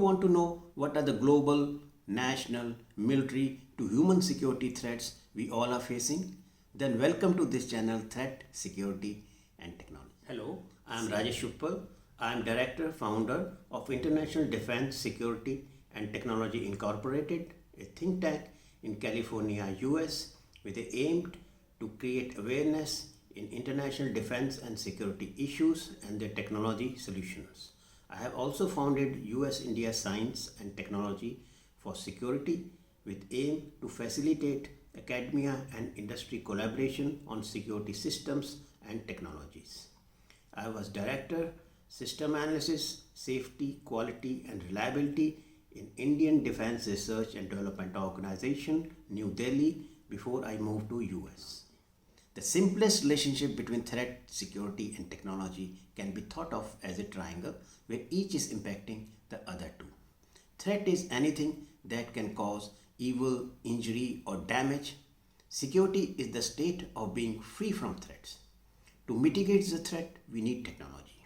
want to know what are the global, national, military to human security threats we all are facing? Then welcome to this channel Threat, Security and Technology. Hello, I am Rajesh Uppal. I am Director, Founder of International Defense, Security and Technology Incorporated, a think tank in California, US, with the aim to create awareness in international defense and security issues and their technology solutions. I have also founded US-India Science and Technology for Security with aim to facilitate academia and industry collaboration on security systems and technologies. I was Director, System Analysis, Safety, Quality and Reliability in Indian Defense Research and Development Organization, New Delhi, before I moved to US. The simplest relationship between threat, security and technology can be thought of as a triangle where each is impacting the other two. Threat is anything that can cause evil, injury or damage. Security is the state of being free from threats. To mitigate the threat, we need technology.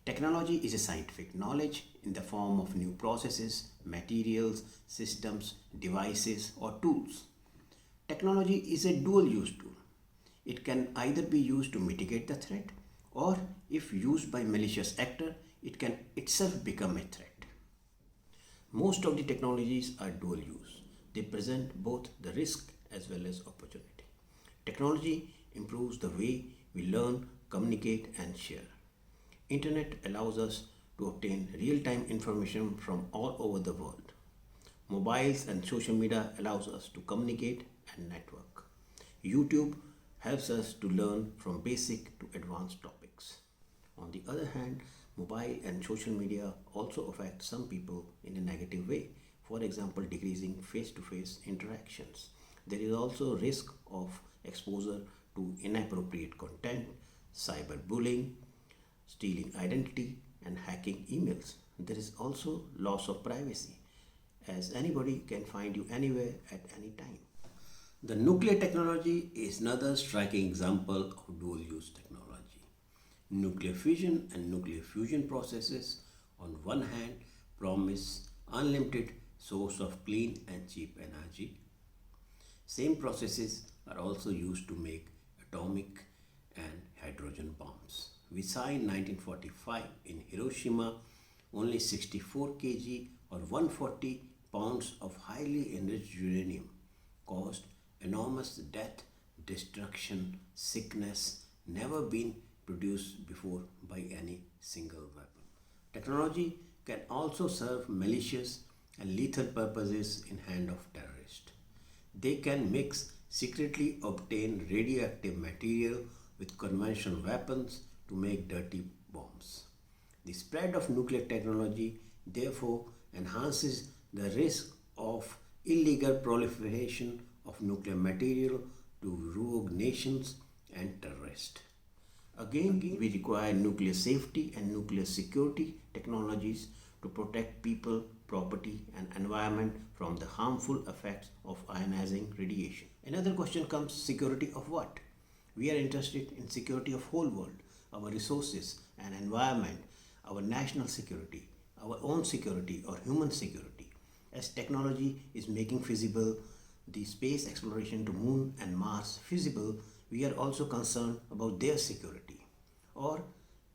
Technology is a scientific knowledge in the form of new processes, materials, systems, devices or tools. Technology is a dual-use tool. It can either be used to mitigate the threat or if used by malicious actor, it can itself become a threat. Most of the technologies are dual use. They present both the risk as well as opportunity. Technology improves the way we learn, communicate and share. Internet allows us to obtain real-time information from all over the world. Mobiles and social media allows us to communicate and network. YouTube helps us to learn from basic to advanced topics. On the other hand, mobile and social media also affect some people in a negative way, for example, decreasing face-to-face interactions. There is also risk of exposure to inappropriate content, cyberbullying, stealing identity, and hacking emails. There is also loss of privacy, as anybody can find you anywhere at any time. The nuclear technology is another striking example of dual-use technology. Nuclear fission and nuclear fusion processes on one hand promise unlimited source of clean and cheap energy. Same processes are also used to make atomic and hydrogen bombs. We saw in 1945 in Hiroshima only 64 kg or 140 pounds of highly enriched uranium caused enormous death, destruction, sickness, never been produced before by any single weapon. Technology can also serve malicious and lethal purposes in hand of terrorists. They can mix secretly obtained radioactive material with conventional weapons to make dirty bombs. The spread of nuclear technology therefore enhances the risk of illegal proliferation of nuclear material to rogue nations and terrorists. Again, we require nuclear safety and nuclear security technologies to protect people, property and environment from the harmful effects of ionizing radiation. Another question comes, security of what? We are interested in security of whole world, our resources and environment, our national security, our own security or human security. As technology is making feasible the space exploration to Moon and Mars feasible, we are also concerned about their security or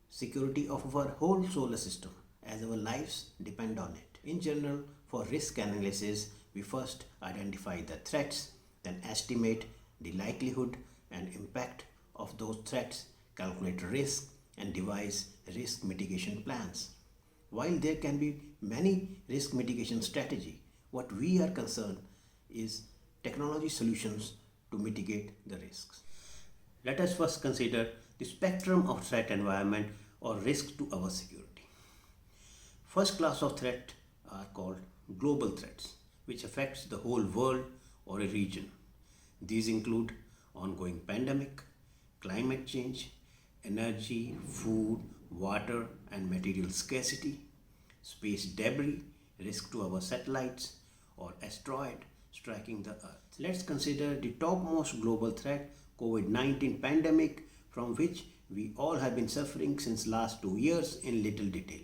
security of our whole solar system as our lives depend on it. In general, for risk analysis, we first identify the threats, then estimate the likelihood and impact of those threats, calculate risk and devise risk mitigation plans. While there can be many risk mitigation strategies, what we are concerned is technology solutions to mitigate the risks. Let us first consider the spectrum of threat environment or risk to our security. First class of threat are called global threats, which affects the whole world or a region. These include ongoing pandemic, climate change, energy, food, water and material scarcity, space debris, risk to our satellites or asteroid striking the earth. Let's consider the topmost global threat, COVID-19 pandemic, from which we all have been suffering since last 2 years in little detail.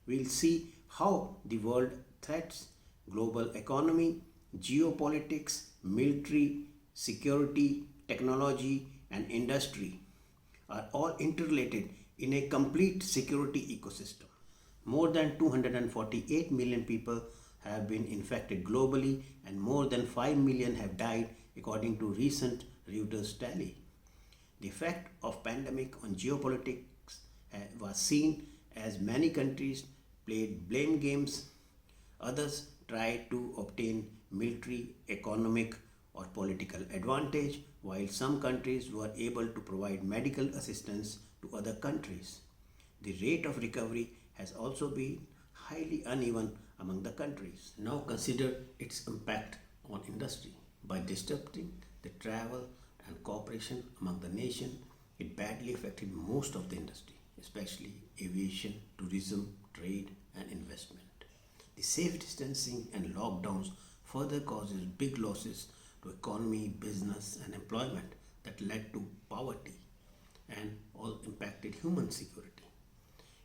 We'll see how the world threats, global economy, geopolitics, military, security, technology, and industry are all interrelated in a complete security ecosystem. More than 248 million people have been infected globally and more than 5 million have died according to recent Reuters tally. The effect of pandemic on geopolitics was seen as many countries played blame games, others tried to obtain military, economic, or political advantage, while some countries were able to provide medical assistance to other countries. The rate of recovery has also been highly uneven among the countries. Now consider its impact on industry. By disrupting the travel and cooperation among the nation, it badly affected most of the industry, especially aviation, tourism, trade, and investment. The safe distancing and lockdowns further causes big losses to economy, business, and employment that led to poverty and all impacted human security.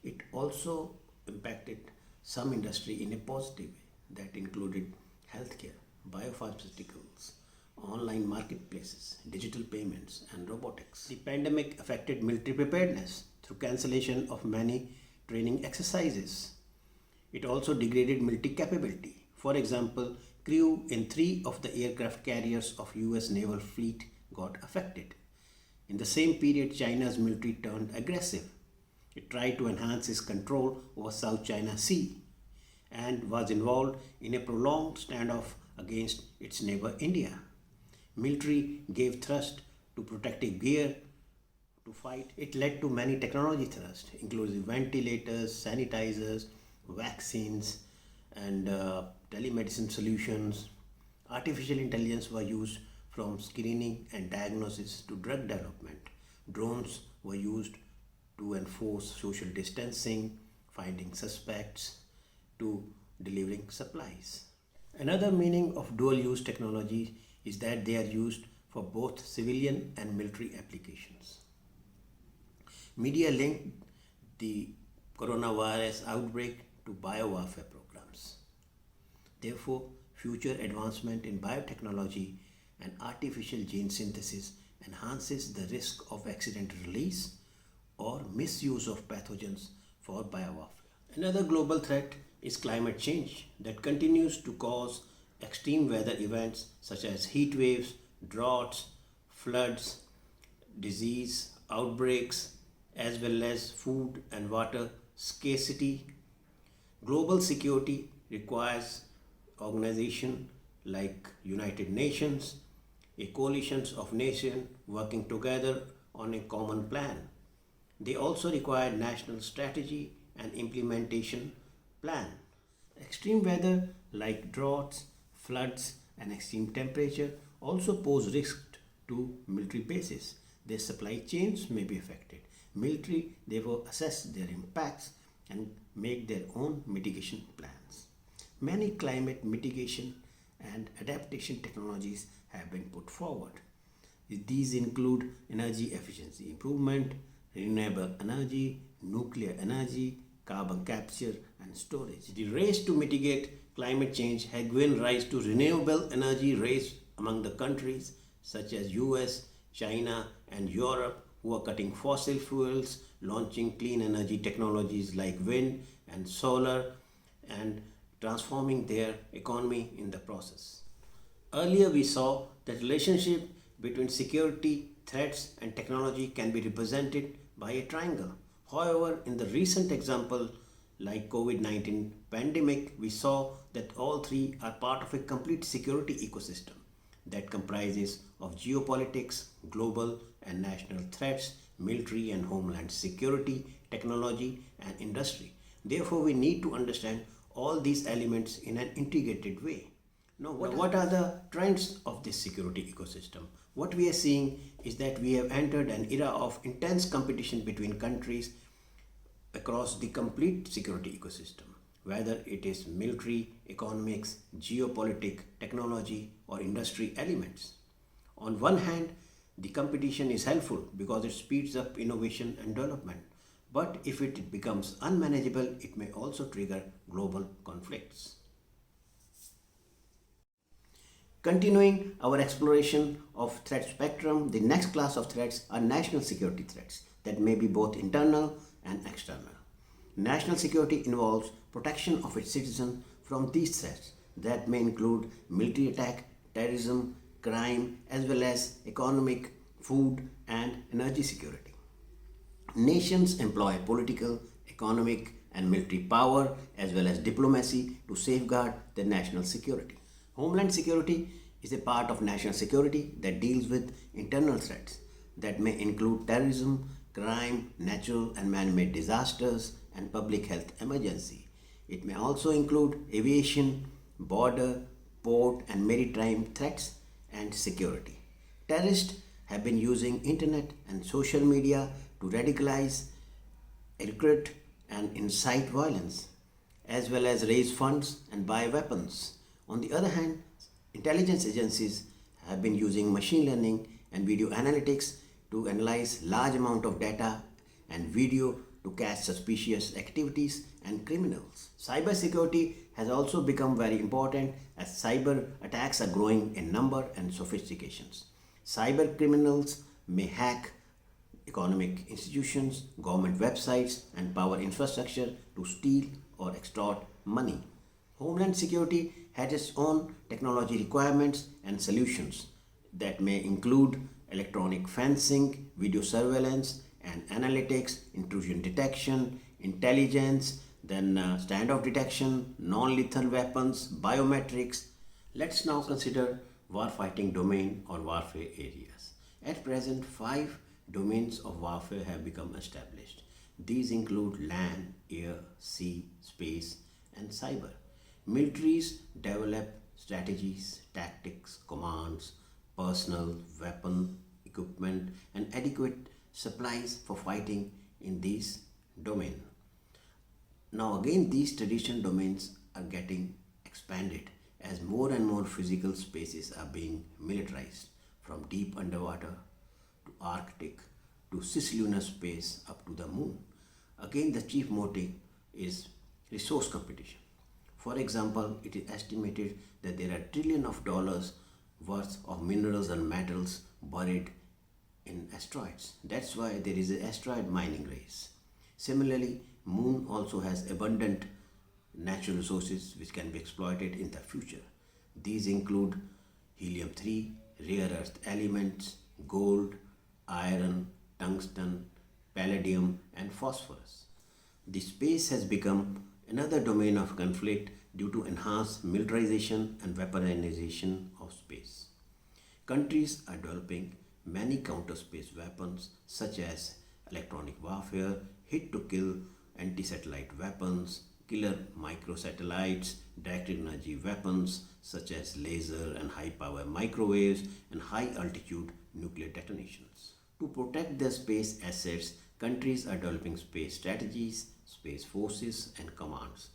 It also impacted some industry in a positive way that included healthcare, biopharmaceuticals, online marketplaces, digital payments, and robotics. The pandemic affected military preparedness through cancellation of many training exercises. It also degraded military capability. For example, crew in 3 of the aircraft carriers of US naval fleet got affected. In the same period, China's military turned aggressive. It tried to enhance its control over South China Sea and was involved in a prolonged standoff against its neighbor India. Military gave thrust to protective gear to fight. It led to many technology thrusts, including ventilators, sanitizers, vaccines, and telemedicine solutions. Artificial intelligence was used from screening and diagnosis to drug development. Drones were used to enforce social distancing, finding suspects, to delivering supplies. Another meaning of dual use technology is that they are used for both civilian and military applications. Media linked the coronavirus outbreak to biowarfare programs. Therefore, future advancement in biotechnology and artificial gene synthesis enhances the risk of accidental release or misuse of pathogens for biowarfare. Another global threat is climate change that continues to cause extreme weather events such as heat waves, droughts, floods, disease, outbreaks, as well as food and water scarcity. Global security requires organizations like United Nations, a coalition of nations working together on a common plan. They also require national strategy and implementation plan. Extreme weather like droughts, floods, and extreme temperature also pose risks to military bases. Their supply chains may be affected. Military therefore assess their impacts and make their own mitigation plans. Many climate mitigation and adaptation technologies have been put forward. These include energy efficiency improvement, renewable energy, nuclear energy, carbon capture and storage. The race to mitigate climate change has given rise to renewable energy race among the countries such as US, China and Europe, who are cutting fossil fuels, launching clean energy technologies like wind and solar, and transforming their economy in the process. Earlier we saw that relationship between security, threats and technology can be represented by a triangle. However, in the recent example like COVID-19 pandemic, we saw that all three are part of a complete security ecosystem that comprises of geopolitics, global and national threats, military and homeland security, technology and industry. Therefore, we need to understand all these elements in an integrated way. Now, what are the trends of this security ecosystem? What we are seeing is that we have entered an era of intense competition between countries across the complete security ecosystem, whether it is military, economics, geopolitics, technology, or industry elements. On one hand, the competition is helpful because it speeds up innovation and development. But if it becomes unmanageable, it may also trigger global conflicts. Continuing our exploration of threat spectrum, the next class of threats are national security threats that may be both internal and external. National security involves protection of its citizens from these threats that may include military attack, terrorism, crime, as well as economic, food, and energy security. Nations employ political, economic, and military power as well as diplomacy to safeguard their national security. Homeland security is a part of national security that deals with internal threats that may include terrorism, crime, natural and man made disasters, and public health emergency. It may also include aviation, border, port, and maritime threats and security. Terrorists have been using internet and social media to radicalize, recruit, and incite violence, as well as raise funds and buy weapons. On the other hand, intelligence agencies have been using machine learning and video analytics to analyze large amount of data and video to catch suspicious activities and criminals. Cybersecurity has also become very important as cyber attacks are growing in number and sophistications. Cyber criminals may hack economic institutions, government websites, and power infrastructure to steal or extort money. Homeland Security has its own technology requirements and solutions that may include electronic fencing, video surveillance, and analytics, intrusion detection, intelligence, then standoff detection, non-lethal weapons, biometrics. Let's now consider warfighting domain or warfare areas. At present, 5 domains of warfare have become established. These include land, air, sea, space, and cyber. Militaries develop strategies, tactics, commands, personnel, weapon, equipment, and adequate supplies for fighting in these domains. Now again, these traditional domains are getting expanded as more and more physical spaces are being militarized, from deep underwater to Arctic to cislunar space up to the moon. Again, the chief motive is resource competition. For example, it is estimated that there are trillions of dollars worth of minerals and metals buried in asteroids. That's why there is an asteroid mining race. Similarly, moon also has abundant natural resources which can be exploited in the future. These include helium-3, rare earth elements, gold, iron, tungsten, palladium, and phosphorus. The space has become another domain of conflict due to enhanced militarization and weaponization of space. Countries are developing many counter-space weapons such as electronic warfare, hit-to-kill anti-satellite weapons, killer microsatellites, directed energy weapons such as laser and high-power microwaves, and high-altitude nuclear detonations. To protect their space assets, countries are developing space strategies, space forces, and commands.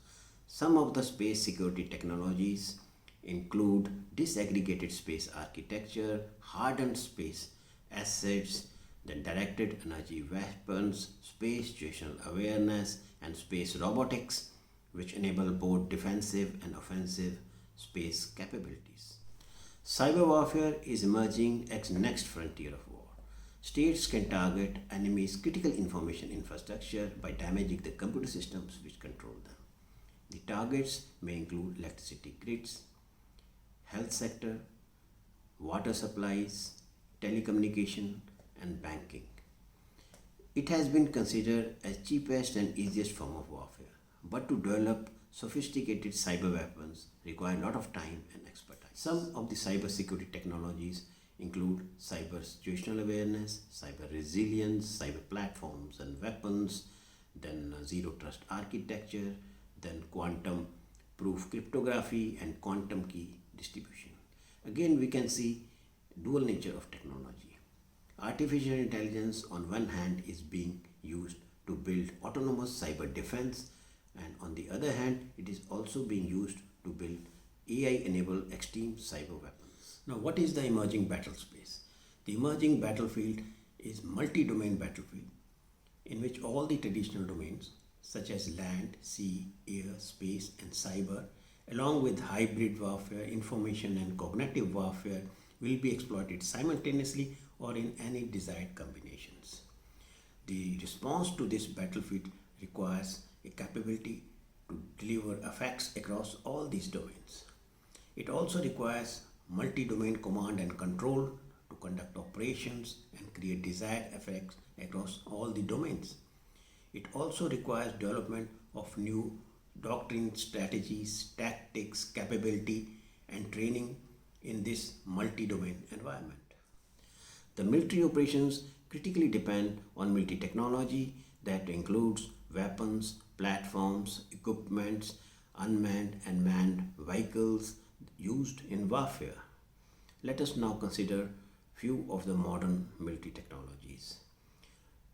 Some of the space security technologies include disaggregated space architecture, hardened space assets, then directed energy weapons, space situational awareness, and space robotics, which enable both defensive and offensive space capabilities. Cyber warfare is emerging as next frontier of war. States can target enemies' critical information infrastructure by damaging the computer systems which control them. The targets may include electricity grids, health sector, water supplies, telecommunication, and banking. It has been considered as cheapest and easiest form of warfare, but to develop sophisticated cyber weapons require a lot of time and expertise. Some of the cyber security technologies include cyber situational awareness, cyber resilience, cyber platforms and weapons, then zero trust architecture, then quantum proof cryptography and quantum key distribution. Again, we can see dual nature of technology. Artificial intelligence on one hand is being used to build autonomous cyber defense, and on the other hand it is also being used to build AI-enabled extreme cyber weapons. Now, what is the emerging battle space? The emerging battlefield is multi-domain battlefield in which all the traditional domains such as land, sea, air, space, and cyber, along with hybrid warfare, information, and cognitive warfare, will be exploited simultaneously or in any desired combinations. The response to this battlefield requires a capability to deliver effects across all these domains. It also requires multi domain command and control to conduct operations and create desired effects across all the domains. It also requires development of new doctrine, strategies, tactics, capability, and training in this multi domain environment. The military operations critically depend on military technology that includes weapons, platforms, equipments, unmanned and manned vehicles used in warfare. Let us now consider few of the modern military technologies.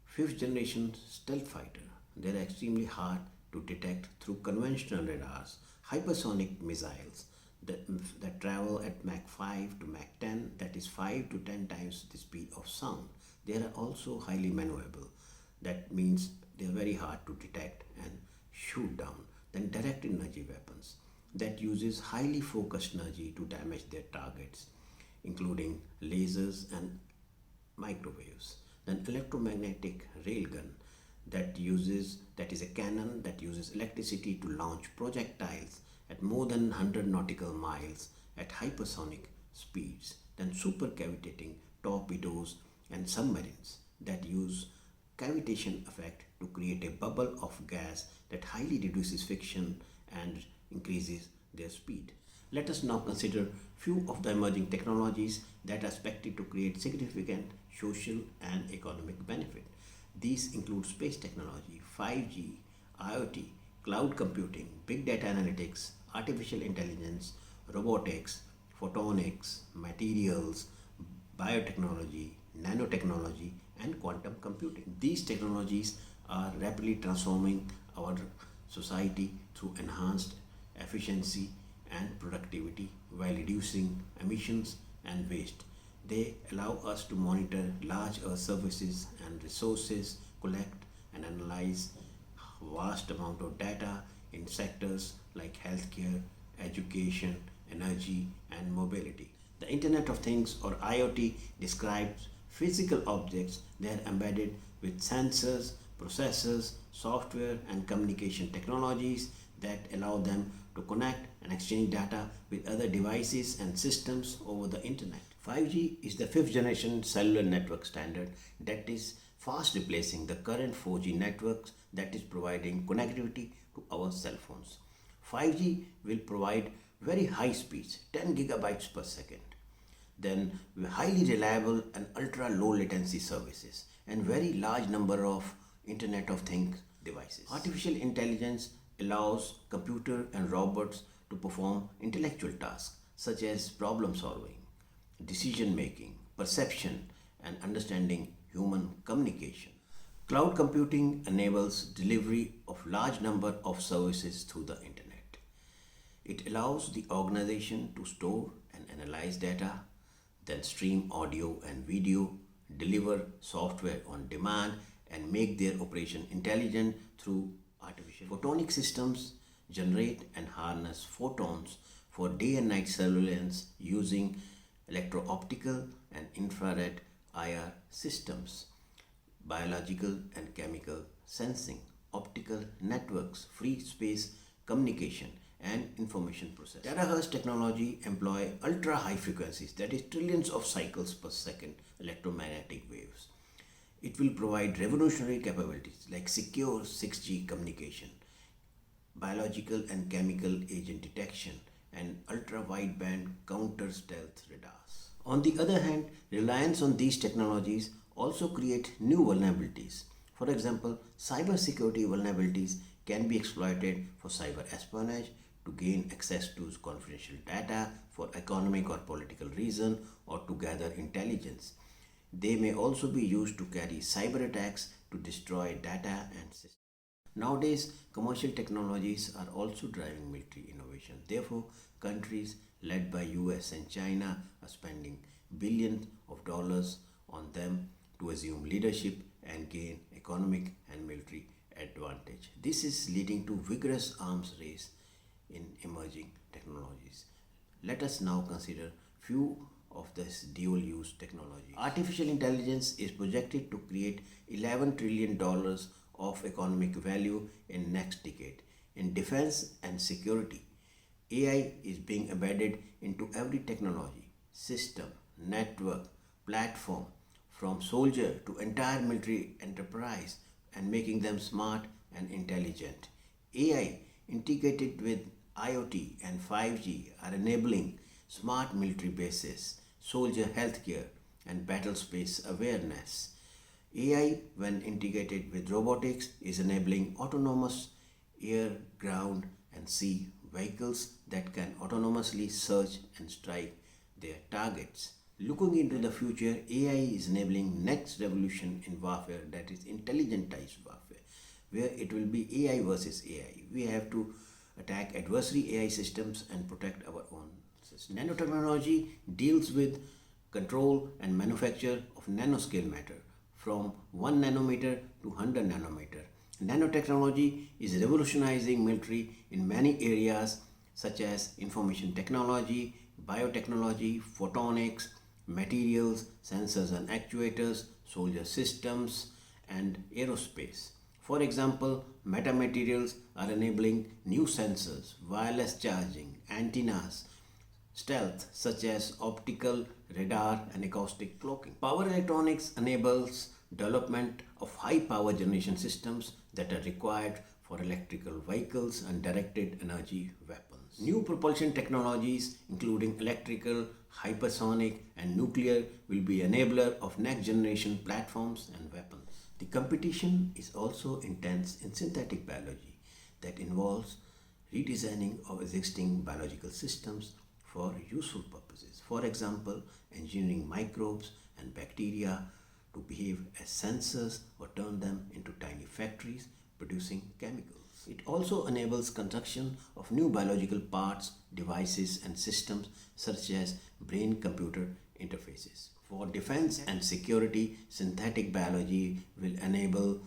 Fifth generation stealth fighter. They are extremely hard to detect through conventional radars. Hypersonic missiles that travel at Mach 5 to Mach 10, that is 5 to 10 times the speed of sound. They are also highly maneuverable. That means they are very hard to detect and shoot down. Then direct energy weapons that uses highly focused energy to damage their targets, including lasers and microwaves. Then electromagnetic railgun that is a cannon that uses electricity to launch projectiles at more than 100 nautical miles at hypersonic speeds. Then supercavitating torpedoes and submarines that use cavitation effect to create a bubble of gas that highly reduces friction and increases their speed. Let us now consider few of the emerging technologies that are expected to create significant social and economic benefit. These include space technology, 5G, IoT, cloud computing, big data analytics, artificial intelligence, robotics, photonics, materials, biotechnology, nanotechnology, and quantum computing. These technologies are rapidly transforming our society through enhanced efficiency and productivity while reducing emissions and waste. They allow us to monitor large earth surfaces and resources, collect and analyze vast amount of data in sectors like healthcare, education, energy, and mobility. The Internet of Things or IoT describes physical objects that are embedded with sensors, processors, software, and communication technologies that allow them to connect and exchange data with other devices and systems over the internet. 5G is the fifth generation cellular network standard that is fast replacing the current 4G networks that is providing connectivity to our cell phones. 5G will provide very high speeds, 10 gigabytes per second, then highly reliable and ultra low latency services, and very large number of Internet of Things devices. Artificial intelligence allows computer and robots to perform intellectual tasks such as problem solving, decision making, perception, and understanding human communication. Cloud computing enables delivery of large number of services through the internet. It allows the organization to store and analyze data, then stream audio and video, deliver software on demand, and make their operation intelligent through artificial. Photonic systems generate and harness photons for day and night surveillance using electro-optical and infrared IR systems, biological and chemical sensing, optical networks, free space communication, and information processing. Terahertz technology employ ultra high frequencies, that is trillions of cycles per second electromagnetic waves. It will provide revolutionary capabilities like secure 6G communication, biological and chemical agent detection, and ultra wideband counter stealth radars. On the other hand, reliance on these technologies also create new vulnerabilities. For example, cybersecurity vulnerabilities can be exploited for cyber espionage to gain access to confidential data for economic or political reason or to gather intelligence. They may also be used to carry cyber attacks to destroy data and systems. Nowadays, commercial technologies are also driving military innovation. Therefore, countries led by US and China are spending billions of dollars on them to assume leadership and gain economic and military advantage. This is leading to vigorous arms race in emerging technologies. Let us now consider few of this dual use technology. Artificial intelligence is projected to create $11 trillion of economic value in next decade. In defense and security, AI is being embedded into every technology, system, network, platform, from soldier to entire military enterprise, and making them smart and intelligent. AI integrated with IoT and 5G are enabling smart military bases, soldier healthcare, and battle space awareness. AI, when integrated with robotics, is enabling autonomous air, ground, and sea vehicles that can autonomously search and strike their targets. Looking into the future, AI is enabling next revolution in warfare, that is intelligentized warfare, where it will be AI versus AI. We have to attack adversary AI systems and protect our own system. Nanotechnology deals with control and manufacture of nanoscale matter from 1 nanometer to 100 nanometer. Nanotechnology is revolutionizing military in many areas such as information technology, biotechnology, photonics, materials, sensors and actuators, soldier systems, and aerospace. For example, metamaterials are enabling new sensors, wireless charging, antennas, stealth such as optical, radar, and acoustic cloaking. Power electronics enables development of high power generation systems that are required for electrical vehicles and directed energy weapons. New propulsion technologies including electrical, hypersonic, and nuclear will be enabler of next generation platforms and weapons. The competition is also intense in synthetic biology that involves redesigning of existing biological systems for useful purposes. For example, engineering microbes and bacteria to behave as sensors or turn them into tiny factories producing chemicals. It also enables construction of new biological parts, devices, and systems such as brain-computer interfaces. For defense and security, synthetic biology will enable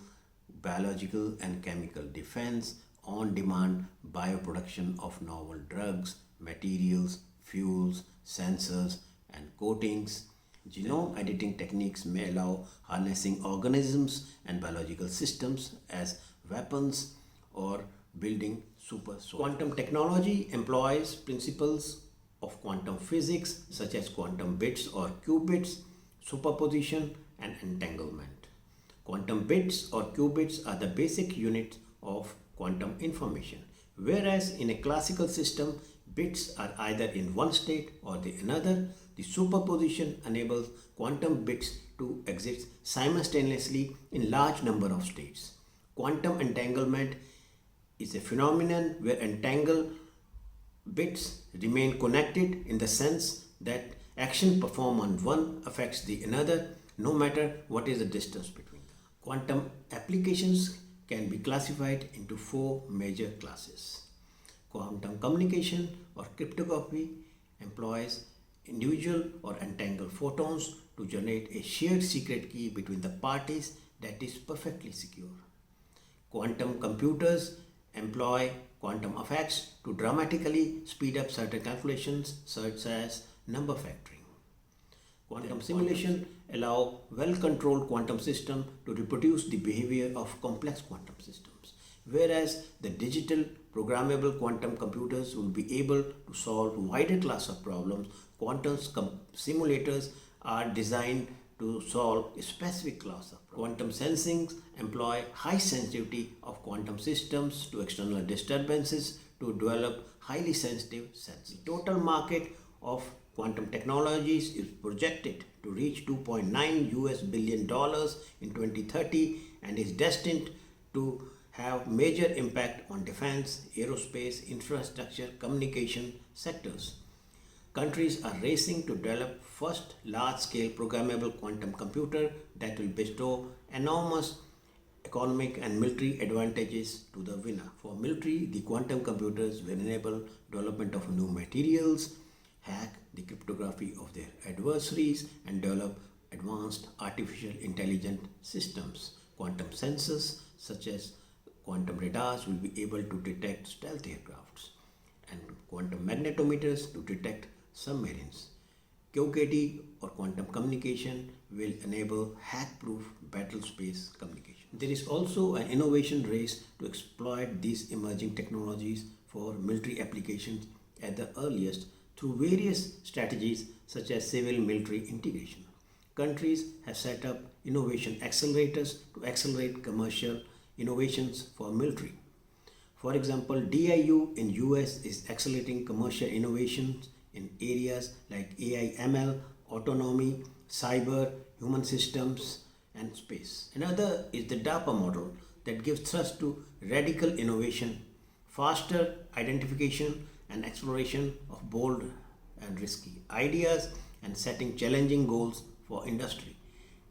biological and chemical defense, on-demand bioproduction of novel drugs, materials, fuels, sensors, and coatings. Genome editing techniques may allow harnessing organisms and biological systems as weapons or building super soldiers. Quantum technology employs principles of quantum physics such as quantum bits or qubits, superposition, and entanglement. Quantum bits or qubits are the basic units of quantum information, whereas in a classical system, bits are either in one state or the another. The superposition enables quantum bits to exist simultaneously in large number of states. Quantum entanglement is a phenomenon where entangled bits remain connected in the sense that action performed on one affects the another no matter what is the distance between them. Quantum applications can be classified into four major classes. Quantum communication or cryptography employs individual or entangled photons to generate a shared secret key between the parties that is perfectly secure. Quantum computers employ quantum effects to dramatically speed up certain calculations such as number factoring. Quantum simulation allow well-controlled quantum system to reproduce the behavior of complex quantum systems, whereas the digital programmable quantum computers will be able to solve wider class of problems. Quantum simulators are designed to solve a specific class of problems. Quantum sensing employ high sensitivity of quantum systems to external disturbances to develop highly sensitive sensors. The total market of quantum technologies is projected to reach $2.9 billion in 2030 and is destined to have major impact on defense, aerospace, infrastructure, communication sectors. Countries are racing to develop first large-scale programmable quantum computer that will bestow enormous economic and military advantages to the winner. For military, the quantum computers will enable development of new materials, hack the cryptography of their adversaries, and develop advanced artificial intelligent systems. Quantum sensors such as quantum radars will be able to detect stealth aircrafts and quantum magnetometers to detect submarines. QKT or quantum communication will enable hack-proof battle space communication. There is also an innovation race to exploit these emerging technologies for military applications at the earliest through various strategies such as civil-military integration. Countries have set up innovation accelerators to accelerate commercial innovations for military. For example, DIU in US is accelerating commercial innovations in areas like AI ML, autonomy, cyber, human systems, and space. Another is the DARPA model that gives thrust to radical innovation, faster identification and exploration of bold and risky ideas, and setting challenging goals for industry.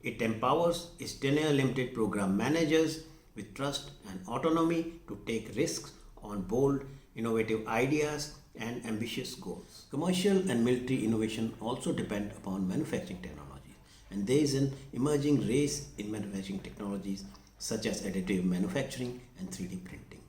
It empowers its tenure limited program managers with trust and autonomy to take risks on bold, innovative ideas and ambitious goals. Commercial and military innovation also depend upon manufacturing technologies, and there is an emerging race in manufacturing technologies such as additive manufacturing and 3D printing.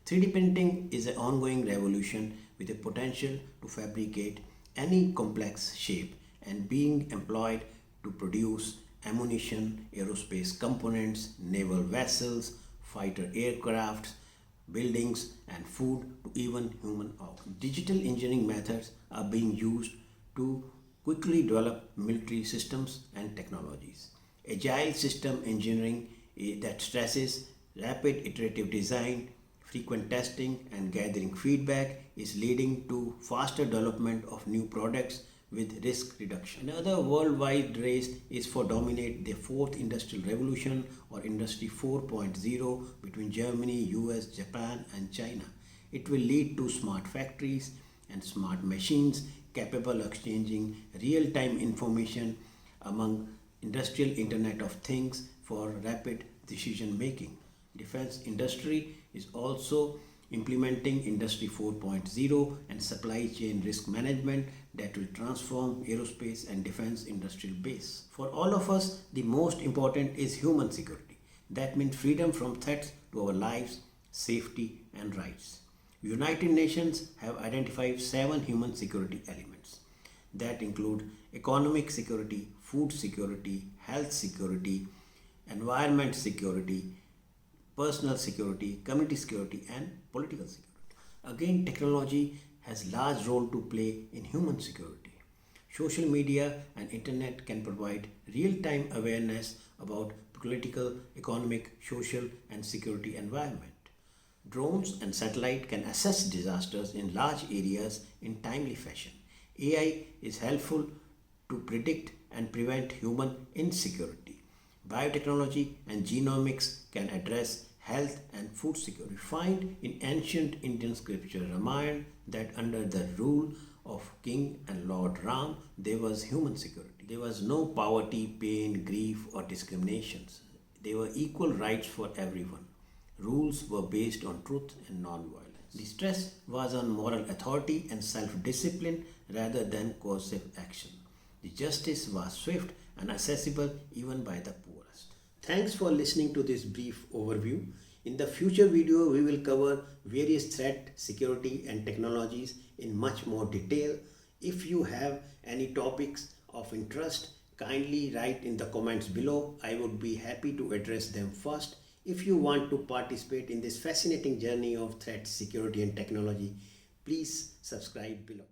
3D printing is an ongoing revolution with a potential to fabricate any complex shape and being employed to produce ammunition, aerospace components, naval vessels, fighter aircrafts, buildings, and food to even human organs. Digital engineering methods are being used to quickly develop military systems and technologies. Agile system engineering that stresses rapid iterative design, frequent testing, and gathering feedback is leading to faster development of new products with risk reduction. Another worldwide race is for dominate the fourth industrial revolution or industry 4.0 between Germany, US, Japan and China. It will lead to smart factories and smart machines capable of exchanging real-time information among industrial Internet of Things for rapid decision making. Defense industry is also implementing Industry 4.0 and supply chain risk management that will transform aerospace and defense industrial base. For all of us, the most important is human security. That means freedom from threats to our lives, safety and rights. United Nations have identified 7 human security elements that include economic security, food security, health security, environment security, personal security, community security and political security. Again, technology has large role to play in human security. Social media and internet can provide real-time awareness about political, economic, social and security environment. Drones and satellite can assess disasters in large areas in timely fashion. AI is helpful to predict and prevent human insecurity. Biotechnology and genomics can address health and food security. We find in ancient Indian scripture Ramayana that under the rule of King and Lord Ram, there was human security. There was no poverty, pain, grief or discriminations. There were equal rights for everyone. Rules were based on truth and non-violence. The stress was on moral authority and self-discipline rather than coercive action. The justice was swift and accessible even by the poorest. Thanks for listening to this brief overview. In the future video, we will cover various threat, security and technologies in much more detail. If you have any topics of interest, kindly write in the comments below. I would be happy to address them first. If you want to participate in this fascinating journey of threat, security and technology, please subscribe below.